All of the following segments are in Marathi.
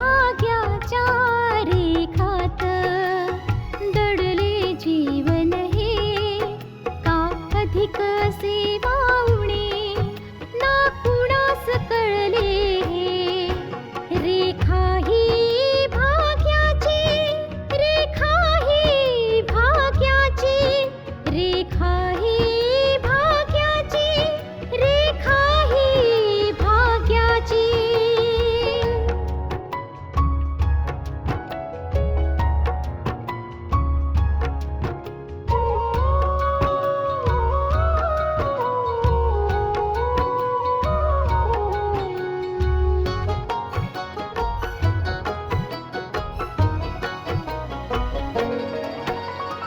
भाग्याच्या रेखात दडले जीवन हे, का अधिक सेवा उणे ना कुणास कळले हे. रेखा ही भाग्याची, रेखा ही भाग्याची, रेखा ही भाग्याची, रेखा ही भाग्याची.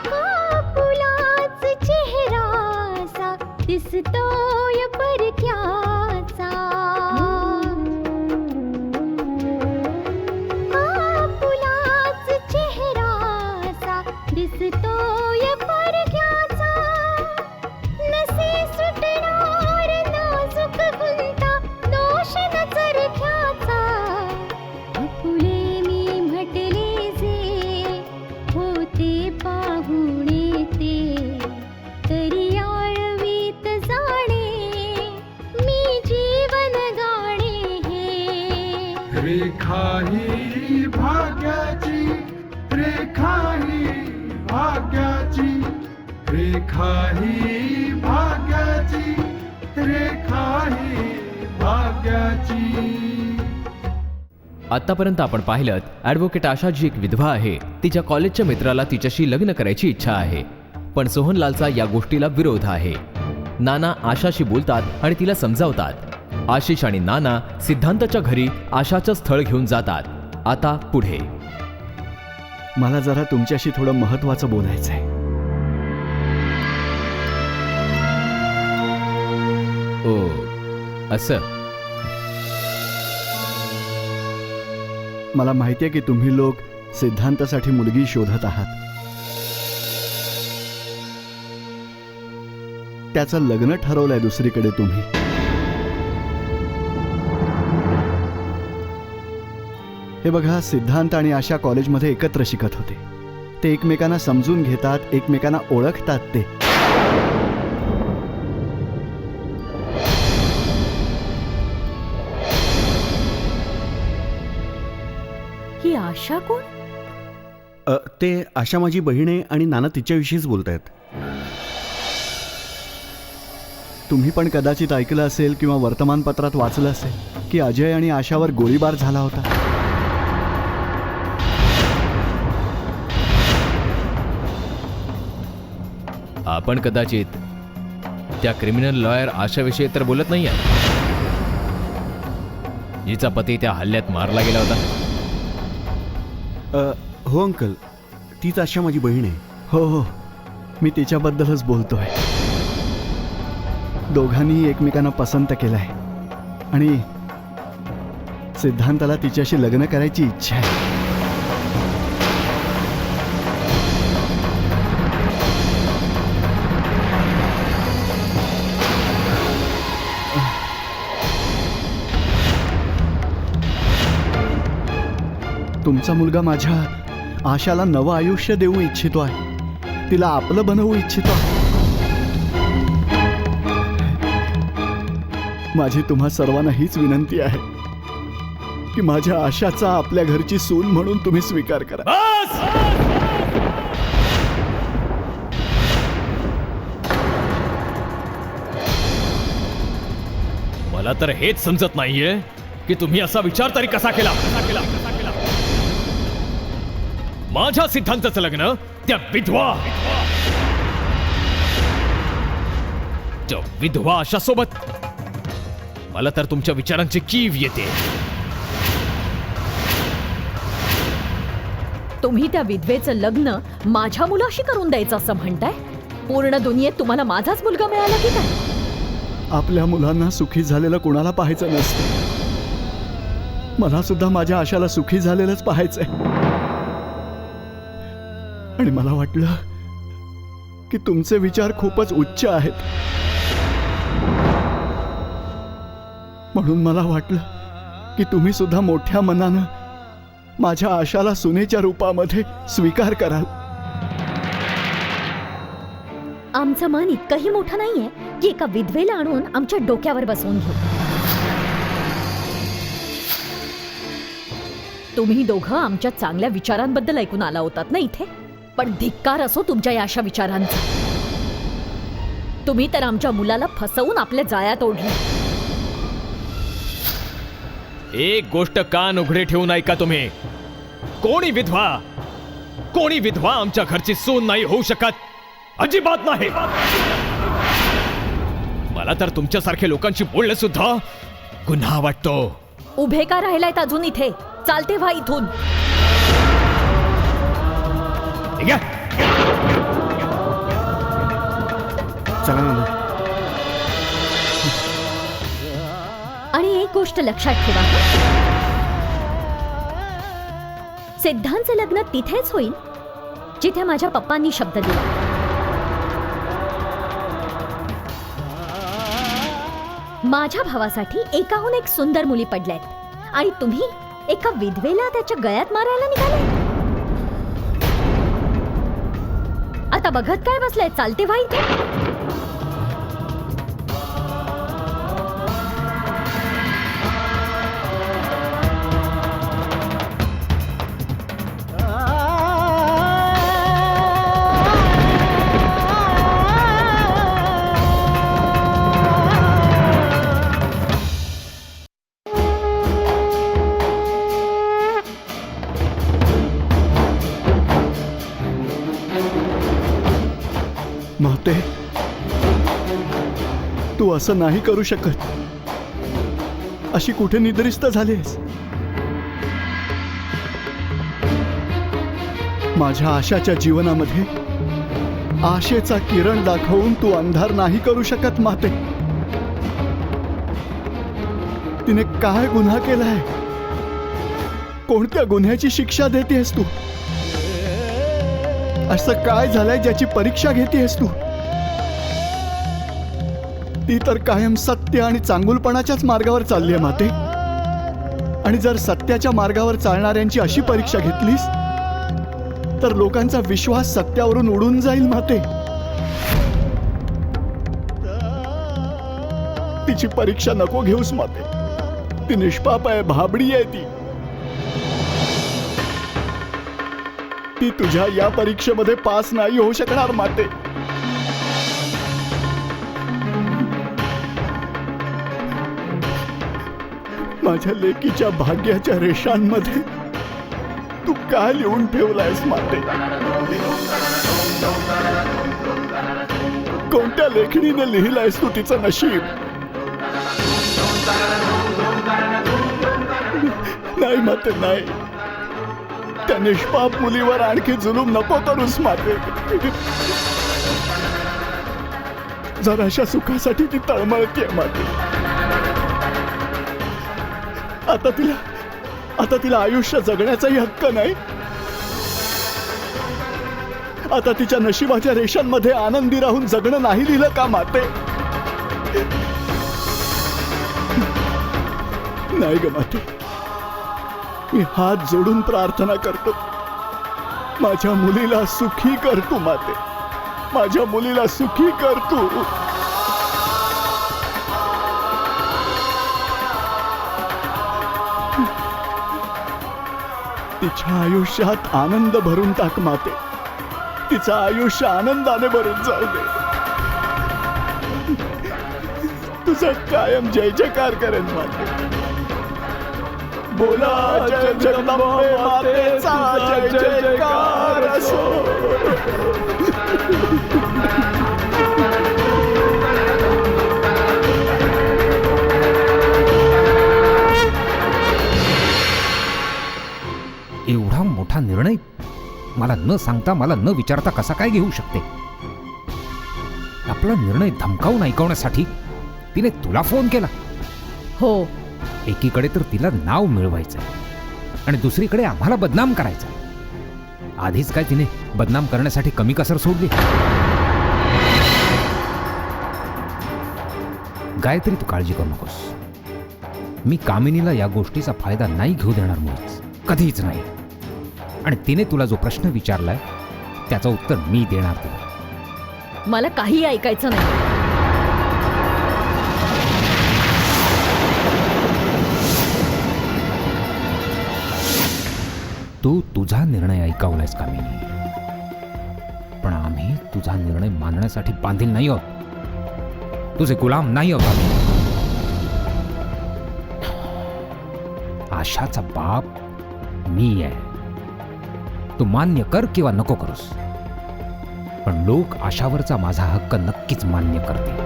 कापुलाच चेहरासा दिसतोय परक्याचा. कापुलाच चेहरासा दिसतोय परक्याचा. नसे सुटणार नाजूक गुंता दोष न चरख्याचा. फुले मी म्हटले जे होते पाहुणे ते, तरी आळवीत जाणे मी जीवन गाणे हे. रेखा ही भाग्याची, रेखा ही भाग्याची, रेखा ही भाग्याची, रेखा ही भाग्याची. आतापर्यंत आपण पाहिलं ॲडव्होकेट आशा जी एक विधवा आहे, तिच्या कॉलेजच्या मित्राला तिच्याशी लग्न करायची इच्छा आहे, पण सोहनलालचा या गोष्टीला विरोध आहे. नाना आशाशी बोलतात आणि तिला समजावतात. आशिष आणि नाना सिद्धांतच्या घरी आशाचं स्थळ घेऊन जातात. आता पुढे. मला जरा तुमच्याशी थोडं महत्वाचं बोलायचंय. ओ असं. मला माहितीये की तुम्ही लोक सिद्धांतासाठी मुलगी शोधत आहात. त्याचं लग्न ठरवलंय दुसरीकडे तुम्ही. हे बघा, सिद्धांत आणि आशा कॉलेजमध्ये एकत्र शिकत होते. ते एकमेकांना समजून घेतात, एकमेकांना ओळखतात. ते ही आशा कोण? ते आशा माझी बहीण आहे आणि नाना तिच्याविषयीच बोलतायत. तुम्ही पण कदाचित ऐकलं असेल किंवा वर्तमानपत्रात वाचलं असेल की अजय आणि आशावर गोळीबार झाला होता. आपण कदाचित त्या क्रिमिनल लॉयर आशाविषयी तर बोलत नाही आहे, जिचा पती त्या हल्ल्यात मारला गेला होता. हो अंकल, तीच आशा माझी बहीण आहे. हो हो, मी तिच्याबद्दलच बोलतोय. दोघांनीही एकमेकांना पसंत केलंय आणि सिद्धांताला तिच्याशी लग्न करायची इच्छा आहे. तुमचा मुलगा माझ्या आशाला नवं आयुष्य देऊ इच्छितो आहे. तिला आपलं बनवू इच्छितो आहे. माझी तुम्हा सर्वांना हीच विनंती आहे की माझ्या आशाचा आपल्या घरची सून म्हणून तुम्ही स्वीकार करा. मला तर हेच समजत नाहीये की तुम्ही असा विचार तरी कसा केला. माझ्या सिद्धांताचं लग्न त्या विधवा आशा सोबत. मला तर तुमच्या विचारांची कीव येते. तुम्ही त्या विधवेचं लग्न माझ्या मुलाशी करून द्यायचं असं म्हणताय? पूर्ण दुनियेत तुम्हाला माझाच मुलगा मिळाला की काय? आपल्या मुलांना सुखी झालेलं कुणाला पाहायचं नसतं. मला सुद्धा माझ्या आशाला सुखी झालेलंच पाहायचंय. आणि मला वाटलं की तुमचे विचार खूपच उच्च आहेत. म्हणून मला वाटलं की तुम्ही सुद्धा मोठ्या मनानं माझ्या आशाला सुनेच्या रूपामध्ये स्वीकार कराल. आमचं मन इतकंही मोठं नाहीये की एका विधवेला आणून आमच्या डोक्यावर बसवून घेऊ. तुम्ही दोघं आमच्या चांगल्या विचारांबद्दल ऐकून आला होतात ना इथे, पण धिक्कार असो तुमच्या या अशा विचारांचा. तुम्ही तर आमच्या मुलाला फसवून आपल्या जाळ्यात ओढले. एक गोष्ट कान उघडे ठेवून ऐका तुम्ही. कोणी विधवा आमच्या घरची सून नाही होऊ शकत. अजिबात नाही. मला तर तुमच्यासारख्या लोकांशी बोलणं सुद्धा गुन्हा वाटतो. उभे का राहिलायत अजून इथे? चालते व्हा इथून. ठीक आहे? चला नाना. आणि एक गोष्ट लक्षात ठेवा, सिद्धांचं लग्न तिथेच होईल जिथे माझ्या पप्पांनी शब्द दिला. माझ्या भावासाठी एकाहून एक सुंदर मुली पडल्यात आणि तुम्ही एका विधवेला त्याच्या गळ्यात मारायला निघाले. आता बघत काय बसलाय? चालते व्हा इथे. माते, तू असं नाही करू शकत. अशी कुठे निद्रिस्त झालीस? माझ्या आशाच्या जीवनामध्ये आशेचा किरण दाखवून तू अंधार नाही करू शकत माते. तिने काय गुन्हा केलाय? कोणत्या गुन्ह्याची शिक्षा देतेस तू? असं काय झालंय ज्याची परीक्षा घेतेस तू? ती तर कायम सत्य आणि चांगुलपणाच्याच मार्गावर चालली आहे माते. आणि जर सत्याच्या मार्गावर चालणाऱ्यांची अशी परीक्षा घेतलीस तर लोकांचा विश्वास सत्यावरून उडून जाईल माते. तिची परीक्षा नको घेऊस माते. ती निष्पाप आहे, भाबडी आहे ती. ती तुझ्या या परीक्षेमध्ये पास नाही होऊ शकणार माते. माझ्या लेकीच्या भाग्याच्या रेषांमध्ये तू काय लिहून ठेवलायस माते? कोणत्या लेखणीने लिहिलायस तू तिचं नशीब? नाही माते, नाही. त्या निष्पाप मुलीवर आणखी जुलूम नको करूस माते. जराशा सुखासाठी ती तळमळतीये माते. आता तिला आयुष्य जगण्याचाही हक्क नाही. आता तिच्या नशिबाच्या रेषांमध्ये आनंदी राहून जगणं नाही लिहिलं का माते? नाही ग माते, मी हात जोडून प्रार्थना करतो. माझ्या मुलीला सुखी कर तू माते. माझ्या मुलीला सुखी कर तू. तिच्या आयुष्यात आनंद भरून टाक माते. तिचं आयुष्य आनंदाने भरून जाऊ दे. तुझा कायम जय जयकार करेन माते. बोला जय जगदंबे मातेचा जय जयकार असो. एवढा मोठा निर्णय मला न सांगता, मला न विचारता कसा काय घेऊ शकते? आपला निर्णय धमकावून ऐकवण्यासाठी तिने तुला फोन केला. हो, एकीकडे तर तिला नाव मिळवायचं आणि दुसरीकडे आम्हाला बदनाम करायचं. आधीच काय तिने बदनाम करण्यासाठी कमी कसर सोडली? गायत्री, तू काळजी करू नकोस. मी कामिनीला या गोष्टीचा फायदा नाही घेऊ देणार मुळीच, कधीच नाही. आणि तिने तुला जो प्रश्न विचारलाय त्याचं उत्तर मी देणार तुला. मला काही ऐकायचं नाही. तू तुझा निर्णय ऐकावलायस कामिनी, पण आम्ही तुझा निर्णय मानण्यासाठी बांधील नाही आहोत. तुझे गुलाम नाही आहोत आम्ही. आशाचा बाप मी आहे. तू मान्य कर किंवा नको करूस, पण लोक आशावरचा माझा हक्क नक्कीच मान्य करतील.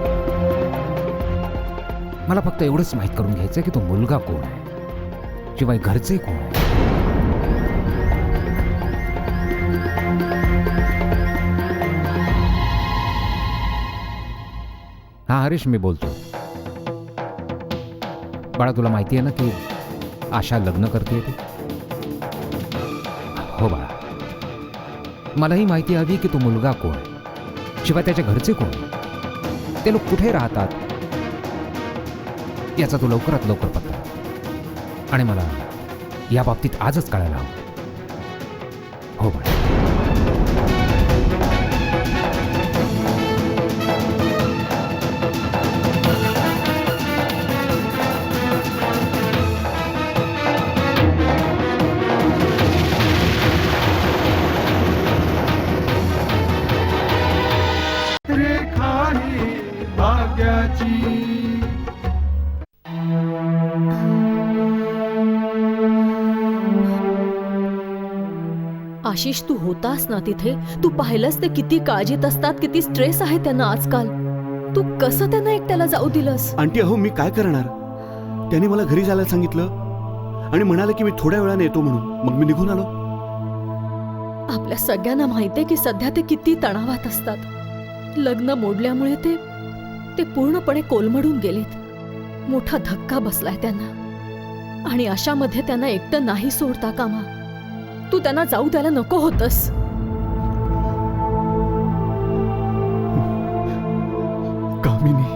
मला फक्त एवढंच माहीत करून घ्यायचं की तो मुलगा कोण आहे, शिवाय घरचे कोण आहे. हा हरीश, मी बोलतो. बाळा, तुला माहिती आहे ना की आशा लग्न करते ती? हो बाळा, मलाही माहिती हवी की तो मुलगा कोण, शिवाय त्याच्या घरचे कोण, ते लोक कुठे राहतात, याचा तू लवकरात लवकर पत्ता. आणि मला या बाबतीत आजच कळायला हवं. हो बाळा. रेखा ही भाग्याची. आशिष, तू होतास ना तिथे? तू पाहिलंस ते किती काळजीत असतात, किती स्ट्रेस आहे त्यांना आजकाल. तू कसं त्यांना एकट्याला जाऊ दिलंस? आंटी, अहो मी काय करणार. त्याने मला घरी जायला सांगितलं आणि म्हणाले की मी थोड्या वेळाने येतो म्हणून. मग मी निघून आलो. आपल्या सगळ्यांना माहितीये की सध्या ते किती तणावात असतात. लग्न मोडल्यामुळे ते पूर्णपणे कोलमडून गेलेत. मोठा धक्का बसलाय त्यांना, आणि अशामध्ये त्यांना एकटं नाही सोडता कामा. तू त्यांना जाऊ द्यायला नको होतस. कामिनी,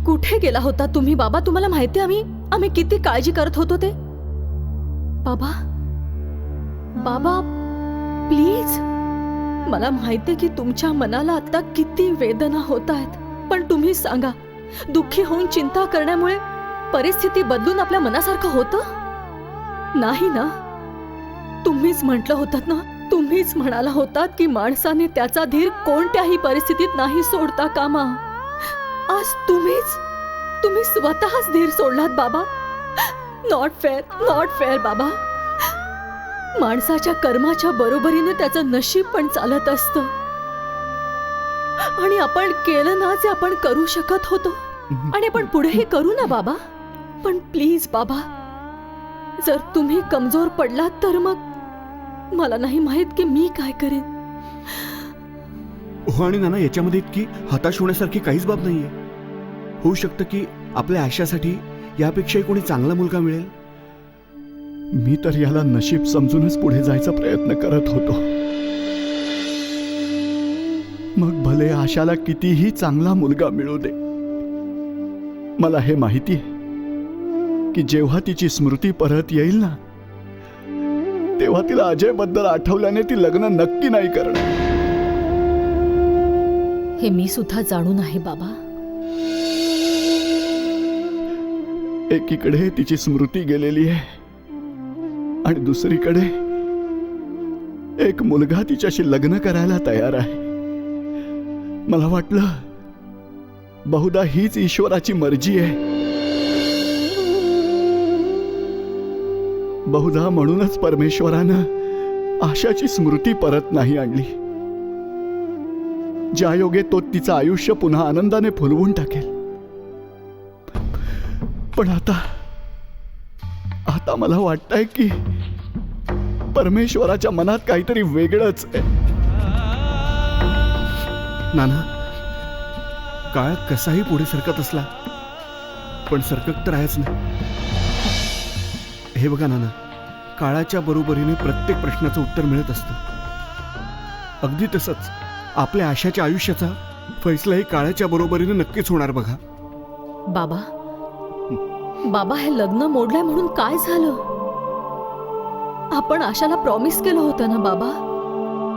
कुठे गेला होता तुम्ही बाबा? तुम्हाला माहिती आम्ही किती काळजी करत होतो ते. बाबा, बाबा प्लीज. मला माहितीये की तुमच्या मनाला आता किती वेदना होत आहेत, पण तुम्ही सांगा, दुःखी होऊन चिंता करण्यामुळे परिस्थिती बदलून आपल्या मनासारखं होतं? नाही ना. तुम्हीच म्हटलं होतात ना, तुम्हीच म्हणाला होतात की माणसाने त्याचा धीर कोणत्याही परिस्थितीत नाही सोडता कामा. आज तुम्ही स्वतःच धीर सोडलात बाबा. नॉट फेअर, नॉट फेअर बाबा. माणसाच्या कर्माच्या बरोबरीने त्याचं नशीब पण चालत असतं, आणि आपण केलं ना जे आपण करू शकत होतो, आणि आपण पुढेही करू ना बाबा. पण प्लीज बाबा, जर तुम्ही कमजोर पडलात तर मग मला नाही माहित की मी काय करेन. हो, आणि नाना, याच्यामध्ये इतकी हताश होण्यासारखी काहीच बाब नाहीये. होऊ शकतं की आपल्या आशासाठी यापेक्षाही कोणी चांगला मुलगा मिळेल. मी तर याला नशीब समजूनच पुढे जायचा प्रयत्न करत होतो. मग भले आशाला कितीही चांगला मुलगा मिळू दे, मला हे माहिती आहे की जेव्हा तिची स्मृती परत येईल ना, तेव्हा तिला अजय बद्दल आठवल्याने ती लग्न नक्की नाही करणार. हे मी सुद्धा जाणून आहे बाबा. एकीकडे तिची स्मृती गेलेली आहे, आणि दुसरीकडे एक मुलगा तिच्याशी लग्न करायला तयार आहे. मला वाटलं बहुधा हीच ईश्वराची मर्जी आहे. बहुधा म्हणूनच परमेश्वरानं आशाची स्मृती परत नाही आणली. ज्यायोगे तो तिचं आयुष्य पुन्हा आनंदाने फुलवून टाकेल. पण आता मला वाटतंय की परमेश्वराच्या मनात काहीतरी वेगळंच आहे. नाना, काळ कसाही पुढे सरकत असला पण सरकत तर आहेच ना. हे बघा नाना, काळाच्या बरोबरीने प्रत्येक प्रश्नाचं उत्तर मिळत असतं. अगदी तसंच आपल्या आशाच्या आयुष्याचा फैसलाही काळाच्या बरोबरीने नक्कीच होणार बघा. बाबा बाबा हे लग्न मोडलंय म्हणून काय झालं? आपण आशाला प्रॉमिस केलं होतं ना बाबा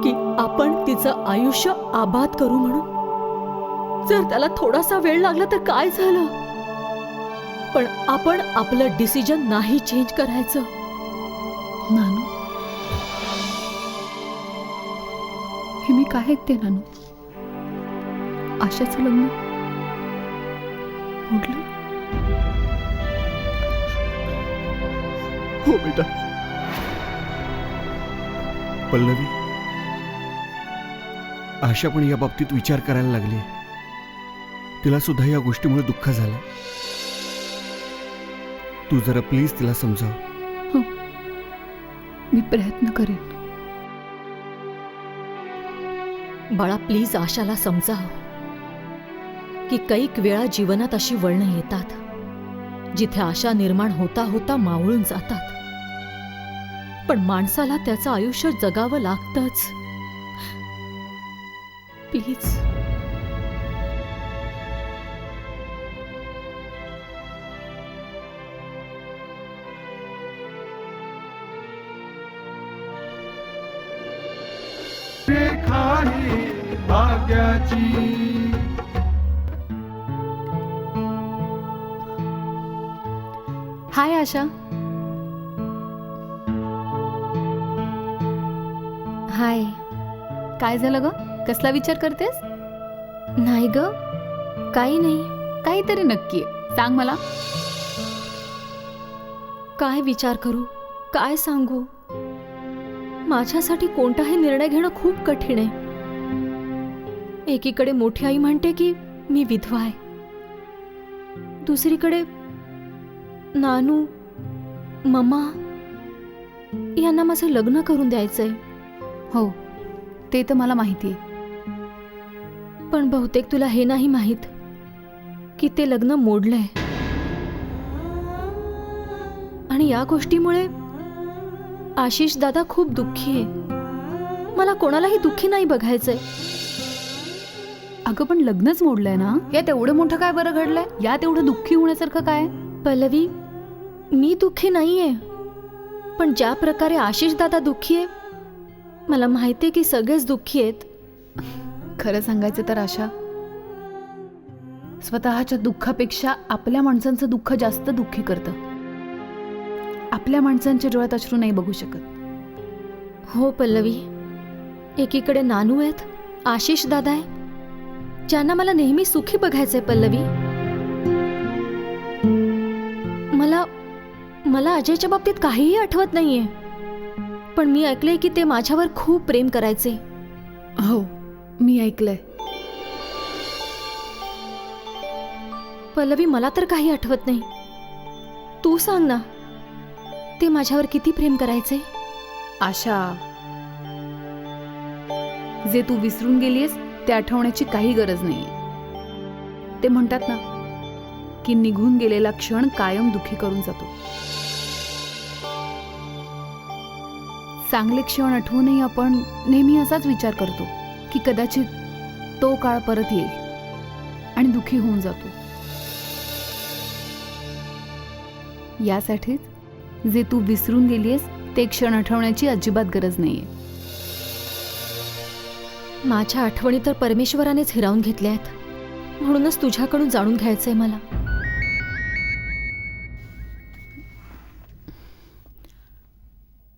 की आपण तिचं आयुष्य आबाद करू म्हणून. जर त्याला थोडासा वेळ लागला तर काय झालं? पण आपण आपलं डिसिजन नाही चेंज करायचं. नानू, हे मी काय ऐकते नानू? आशाचं लग्न मोडलं? हो बेटा. पल्लवी, आशा पण या बाबतीत विचार करायला लागली. तिला सुद्धा या गोष्टीमुळे दुःख झालं. तू जरा प्लीज तिला समजाव. हो, मी प्रयत्न करेन. बाळा प्लीज आशाला समजाव की कैक वेळा जीवनात अशी वळणं येतात जिथे आशा निर्माण होता होता मावळून जातात. पण माणसाला त्याचं आयुष्य जगावं लागतंच. प्लीज. रेखा ही भाग्याची. हाय आशा. हाय. काय झालं ग? कसला विचार करतेस? नाही ग, काही नाही. काहीतरी नक्की आहे, सांग मला. काय विचार करू, काय सांगू? माझ्यासाठी कोणताही निर्णय घेणं खूप कठीण आहे. एकीकडे मोठी आई म्हणते की मी विधवा आहे, दुसरीकडे नानू, मम्मा यांना माझं लग्न करून द्यायचंय. हो, ते तर मला माहिती आहे. पण बहुतेक तुला हे नाही माहीत की ते लग्न मोडलंय. आणि या गोष्टीमुळे आशिष दादा खूप दुःखी आहे. मला कोणालाही दुःखी नाही बघायचंय. अगं पण लग्नच मोडलंय ना, यात एवढं मोठं काय बरं घडलंय? यात एवढं दुःखी होण्यासारखं काय? पल्लवी, मी दुःखी नाहीये, पण ज्या प्रकारे आशिष दादा दुःखी आहे मला माहितीये की सगळेच दुःखी आहेत. खरं सांगायचं तर आशा, स्वतःच्या दुःखापेक्षा आपल्या माणसांचं दुःख जास्त दुःखी करतं. आपल्या माणसांच्या डोळ्यात अश्रू नाही बघू शकत. हो पल्लवी, एकीकडे नानू आहेत, आशिष दादा आहे, ज्यांना मला नेहमी सुखी बघायचंय. पल्लवी, मला अजयच्या बाबतीत काहीही आठवत नाहीये, पण मी ऐकलंय की ते माझ्यावर खूप प्रेम करायचे. हो, मी ऐकलंय. पल्लवी, मला तर काही आठवत नाही. तू सांग ना, ते माझ्यावर किती प्रेम करायचे? आशा, जे तू विसरून गेलीस ते आठवण्याची काही गरज नाहीये. ते म्हणतात ना की निघून गेलेला क्षण कायम दुःखी करून जातो. चांगले क्षण आठवूनही आपण नेहमी असाच विचार करतो की कदाचित तो काळ परत येईल आणि दुःखी होऊन जातो. यासाठीच जे तू विसरून गेलीस ते क्षण आठवण्याची अजिबात गरज नाहीये. माझ्या आठवणी तर परमेश्वरानेच हिरावून घेतल्या आहेत, म्हणूनच तुझ्याकडून जाणून घ्यायचंय मला.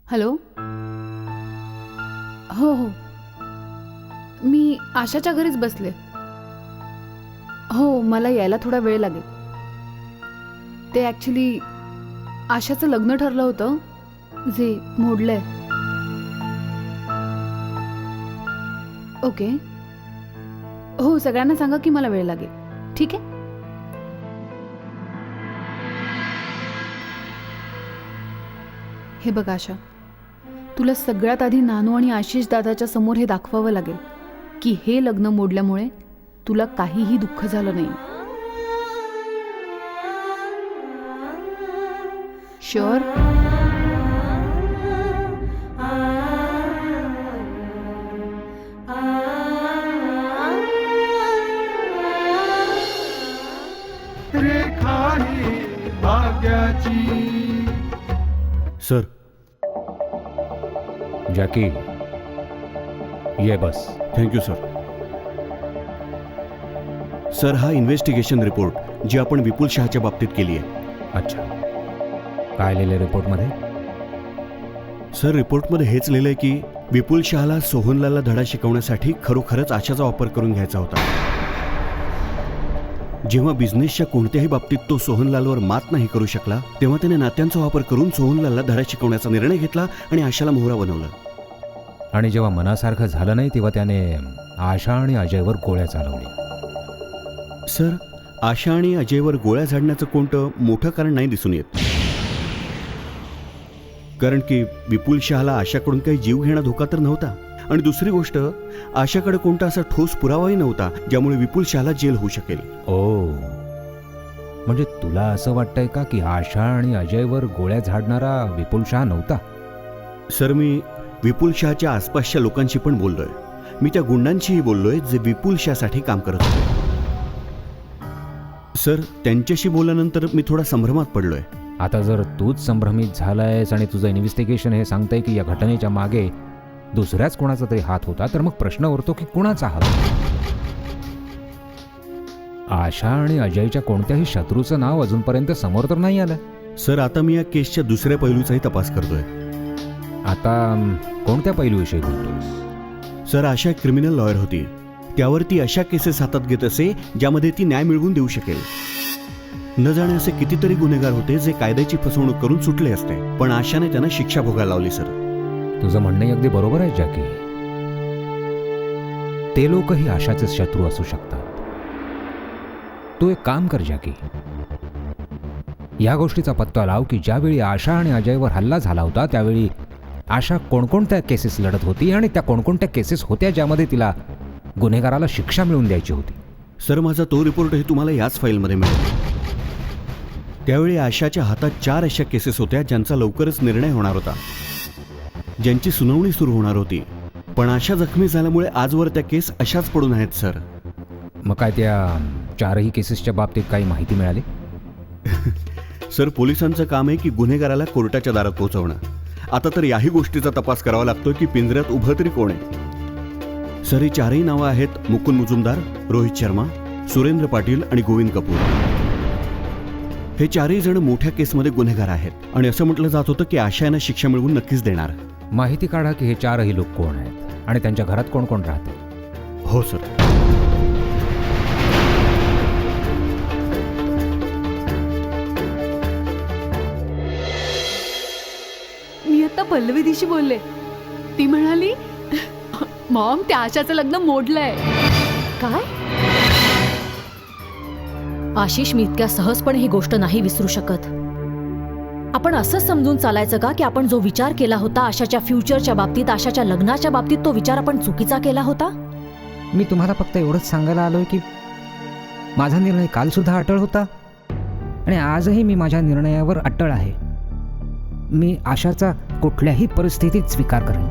हॅलो. हो हो, मी आशाच्या घरीच बसले. हो, मला यायला थोडा वेळ लागेल. ते ॲक्च्युली आशाचं लग्न ठरलं होतं जे मोडलंय. ओके. हो, सगळ्यांना सांगा की मला वेळ लागेल. ठीक आहे. हे बघ आशा, तुला सगळ्यात आधी नानू आणि आशिष दादाच्या समोर हे दाखवावं लागेल की हे लग्न मोडल्यामुळे तुला काहीही दुःख झालं नाही. शुअर? रेखा भाग्याची. सर, जॅकी ये बस. Thank you sir. सर, हा इन्व्हेस्टिगेशन रिपोर्ट जी आपण विपुल शहाच्या बाबतीत केली आहे. अच्छा, काय लिहिलंय रिपोर्टमध्ये? सर, रिपोर्टमध्ये हेच लिहिलंय की विपुल शहाला सोहनलालला धडा शिकवण्यासाठी खरोखरच आशाचा वापर करून घ्यायचा होता. जेव्हा बिझनेसच्या कोणत्याही बाबतीत तो सोहनलालवर मात नाही करू शकला, तेव्हा त्याने नात्यांचा वापर करून सोहनलालला धडा शिकवण्याचा निर्णय घेतला आणि आशाला मोहरा बनवलं. आणि जेव्हा मनासारखं झालं नाही तेव्हा त्याने आशा आणि अजयवर गोळ्या चालवल्या. सर, आशा आणि अजयवर गोळ्या झाडण्याचं कोणतं मोठं कारण नाही दिसून येत. कारण की विपुल शहाला आशाकडून काही जीव घेणं धोका तर नव्हता, आणि दुसरी गोष्ट, आशाकडे कोणता असा ठोस पुरावाही नव्हता ज्यामुळे विपुल शहाला जेल होऊ शकेल. ओ, म्हणजे तुला असं वाटतंय का की आशा आणि अजयवर गोळ्या झाडणारा विपुल शहा नव्हता? सर, मी विपुल शहाच्या आसपासच्या लोकांशी पण बोललोय. मी त्या गुंडांशीही बोललोय जे विपुल शहासाठी काम करत होते. सर, त्यांच्याशी बोलल्यानंतर मी थोडा संभ्रमात पडलोय. आता जर तूच संभ्रमित झालायस आणि तुझं इन्व्हेस्टिगेशन हे सांगतंय की या घटनेच्या मागे दुसऱ्याच कोणाचा तरी हात होता, तर मग प्रश्न उरतो की कुणाचा हात? आशा आणि अजयच्या कोणत्याही शत्रूचं नाव अजूनपर्यंत समोर तर नाही आलं. सर, आता मी या केसच्या दुसऱ्या पैलूचाही तपास करतोय. आता कोणत्या पैलूविषयी बोलतोस? सर, आशा एक क्रिमिनल लॉयर होती. त्यावर ती अशा केसेस हातात घेत असे ज्यामध्ये ती न्याय मिळवून देऊ शकेल. न जाणे असे कितीतरी गुन्हेगार होते जे कायद्याची फसवणूक करून सुटले असते, पण आशाने त्यांना शिक्षा भोगायला लावली. सर, तुझं म्हणणं अगदी बरोबर आहे जॅकी. ते लोकही आशाचे शत्रू असू शकतात. तू एक काम कर जॅकी, या गोष्टीचा पत्ता लाव की ज्यावेळी आशा आणि अजयवर हल्ला झाला होता त्यावेळी आशा कोणकोणत्या केसेस लढत होती आणि त्या कोणकोणत्या केसेस होत्या ज्यामध्ये तिला गुन्हेगाराला शिक्षा मिळवून द्यायची होती. सर, माझा तो रिपोर्टही तुम्हाला याच फाईलमध्ये मिळेल. त्यावेळी आशाच्या हातात 4 अशा केसेस होत्या ज्यांचा लवकरच निर्णय होणार होता, ज्यांची सुनावणी सुरू होणार होती. पण आशा जखमी झाल्यामुळे आजवर त्या केस अशाच पडून आहेत. सर, मग काय त्या 4ही केसेसच्या बाबतीत काही माहिती मिळाली? सर, पोलिसांचं काम आहे की गुन्हेगाराला कोर्टाच्या दारात पोहोचवणं. आता तर याही गोष्टीचा तपास करावा लागतो की पिंजऱ्यात उभं तरी कोण आहे. सर, ही 4ही नावं आहेत मुकुंद मुजुमदार, रोहित शर्मा, सुरेंद्र पाटील आणि गोविंद कपूर. हे 4ही जण मोठ्या केसमध्ये गुन्हेगार आहेत आणि असं म्हटलं जात होतं की आशा यांना शिक्षा मिळवून नक्कीच देणार. माहिती काढा की हे 4ही लोक कोण आहेत आणि त्यांच्या घरात कोण कोण राहते. हो सर. मी आता पल्लवी दिशी बोलले. ती म्हणाली, मॉम, त्या आशाचं लग्न मोडलंय. काय? आशिष, मी इतक्या सहजपणे ही गोष्ट नाही विसरू शकत. आपण असंच समजून चालायचं का की आपण जो विचार केला होता आशाच्या फ्युचरच्या बाबतीत, आशाच्या लग्नाच्या बाबतीत, तो विचार आपण चुकीचा केला होता? मी तुम्हाला फक्त एवढंच सांगायला आलोय की माझा निर्णय काल सुद्धा अटळ होता आणि आजही मी माझ्या निर्णयावर अटळ आहे. मी आशाचा कुठल्याही परिस्थितीत स्वीकार करेन.